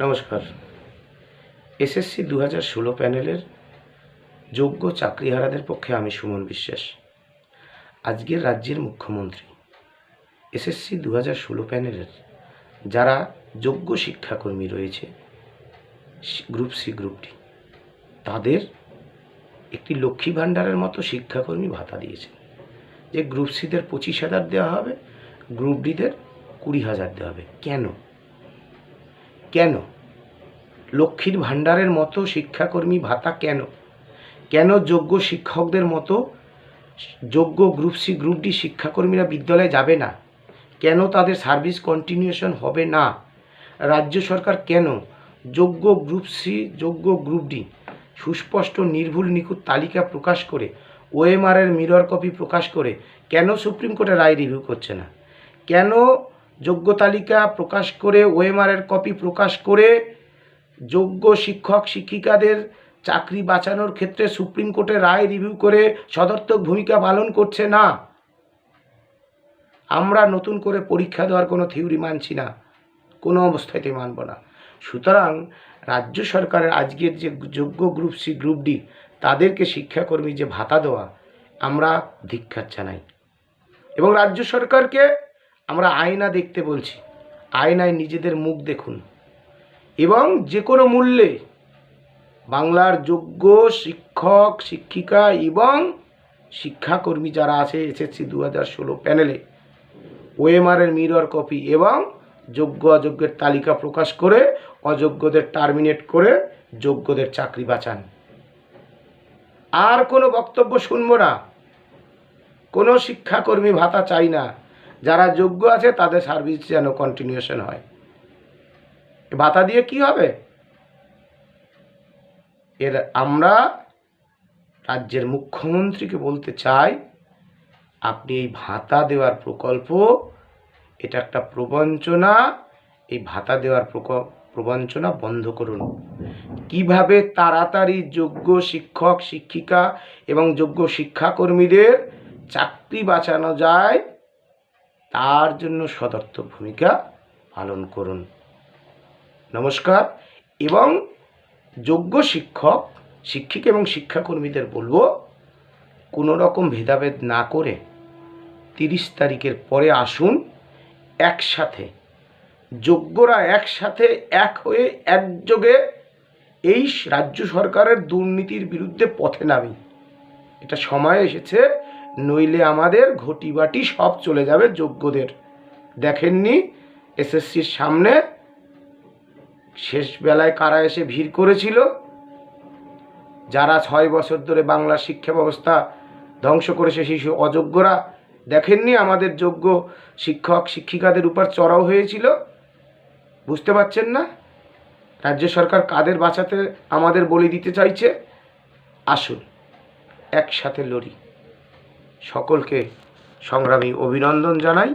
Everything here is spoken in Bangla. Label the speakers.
Speaker 1: নমস্কার। এসএসসি 2016 প্যানেলের যোগ্য চাকরিহারাদের পক্ষে আমি সুমন বিশ্বাস। আজকের রাজ্যের মুখ্যমন্ত্রী এসএসসি 2016 প্যানেলের যারা যোগ্য শিক্ষাকর্মী রয়েছে গ্রুপ সি গ্রুপ ডি, তাদের একটি লক্ষ্মী ভাণ্ডারের মতো শিক্ষাকর্মী ভাতা দিয়েছে। যে গ্রুপ সিদের 25,000 দেওয়া হবে, গ্রুপ ডিদের 20,000 দেওয়া হবে। কেন লক্ষ্মীর ভাণ্ডারের মতো শিক্ষাকর্মী ভাতা? কেন যোগ্য শিক্ষকদের মতো যোগ্য গ্রুপ সি গ্রুপ ডি শিক্ষাকর্মীরা বিদ্যালয়ে যাবে না? কেন তাদের সার্ভিস কন্টিনিউশন হবে না? রাজ্য সরকার কেন যোগ্য গ্রুপ সি যোগ্য গ্রুপ ডি সুস্পষ্ট নির্ভুল নিখুঁত তালিকা প্রকাশ করে ওএমআরের মিরর কপি প্রকাশ করে কেন সুপ্রিম কোর্টের রায় রিভিউ করছে না? কেন যোগ্য তালিকা প্রকাশ করে ওএমআরের কপি প্রকাশ করে যোগ্য শিক্ষক শিক্ষিকাদের চাকরি বাঁচানোর ক্ষেত্রে সুপ্রিম কোর্টের রায় রিভিউ করে সদর্থক ভূমিকা পালন করছে না? আমরা নতুন করে পরীক্ষা দেওয়ার কোনো থিওরি মানছি না, কোনো অবস্থাতেই মানব না। সুতরাং রাজ্য সরকারের আজকের যে যোগ্য গ্রুপ সি গ্রুপ ডি তাদেরকে শিক্ষাকর্মী যে ভাতা দেওয়া, আমরা ধিক্কার জানাই। এবং রাজ্য সরকারকে আমরা আয়না দেখতে বলছি, আয়নায় নিজেদের মুখ দেখুন এবং যে কোনো মূল্যে বাংলার যোগ্য শিক্ষক শিক্ষিকা এবং শিক্ষাকর্মী যারা আছে এসএসসি 2016 প্যানেলে ওএমআরের মিরর কপি এবং যোগ্য অযোগ্যের তালিকা প্রকাশ করে অযোগ্যদের টার্মিনেট করে যোগ্যদের চাকরি বাঁচান। আর কোনো বক্তব্য শুনবো না। কোনো শিক্ষাকর্মী ভাতা চাই না। যারা যোগ্য আছে তাদের সার্ভিস যেন কন্টিনিউশন হয়। ভাতা দিয়ে কি হবে? আমরা রাজ্যের মুখ্যমন্ত্রীকে বলতে চাই, আপনি এই ভাতা দেওয়ার প্রকল্প, এটা একটা প্রবঞ্চনা। এই ভাতা দেওয়ার প্রবঞ্চনা বন্ধ করুন। কিভাবে তাড়াতাড়ি যোগ্য শিক্ষক শিক্ষিকা এবং যোগ্য শিক্ষাকর্মীদের চাকরি বাঁচানো যায়, তার জন্য সদর্থক ভূমিকা পালন করুন। নমস্কার। এবং যোগ্য শিক্ষক শিক্ষিকা এবং শিক্ষাকর্মীদের বলবো, কোনো রকম ভেদাভেদ না করে 30 তারিখের পরে আসুন। একসাথে যোগ্যরা একসাথে এক হয়ে একযোগে এই রাজ্য সরকারের দুর্নীতির বিরুদ্ধে পথে নামি। এটা সময় এসেছে, নইলে আমাদের ঘটি বাটি সব চলে যাবে যোগ্যদের। দেখেননি এসএসসির সামনে শেষ বেলায় কারা এসে ভিড় করেছিল? যারা 6 বছর ধরে বাংলার শিক্ষা ব্যবস্থা ধ্বংস করেছে সেই অযোগ্যরা। দেখেননি আমাদের যোগ্য শিক্ষক শিক্ষিকাদের উপর চড়াও হয়েছিল? বুঝতে পারছেন না রাজ্য সরকার কাদের বাঁচাতে আমাদের বলি দিতে চাইছে? আসুন একসাথে লড়ি। সকলকে সংগ্রামী অভিনন্দন জানাই।